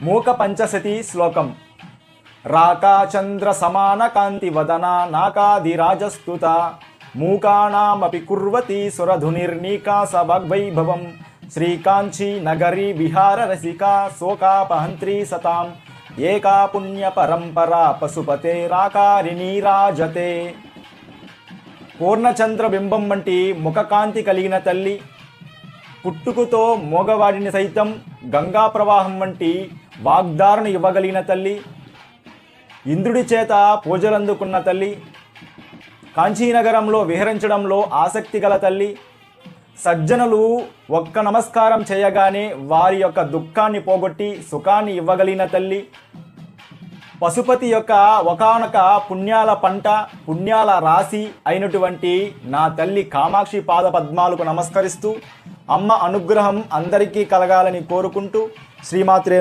మూక పంచశతి శ్లోకం. రాకాచంద్ర సమాన కాంతి వదన నాకాదిరాజస్తుత మూకానామపి కుర్వతి సురధునిర్నీకాస వాగ్వైభవం శ్రీకాంచీ నగరీ విహార రసికా శోకాపహంత్రీ సతాం ఏకా పుణ్య పరంపరా పశుపతే రాకారిణీ రాజతే. పూర్ణచంద్ర బింబం వంటి ముఖకాంతి కలిగిన తల్లి, పుట్టుకతో మోగవాడిని సైతం గంగా ప్రవాహం వంటి వాగ్దారణ ఇవ్వగలిగిన తల్లి, ఇంద్రుడి చేత పూజలందుకున్న తల్లి, కాంచీనగరంలో విహరించడంలో ఆసక్తి గల తల్లి, సజ్జనులు ఒక్క నమస్కారం చేయగానే వారి యొక్క దుఃఖాన్ని పోగొట్టి సుఖాన్ని ఇవ్వగలిగిన తల్లి, పశుపతి యొక్క ఒకానొక పుణ్యాల పంట, పుణ్యాల రాశి అయినటువంటి నా తల్లి కామాక్షి పాద పద్మాలకు నమస్కరిస్తూ అమ్మ అనుగ్రహం అందరికీ కలగాలని కోరుకుంటూ శ్రీమాత్రే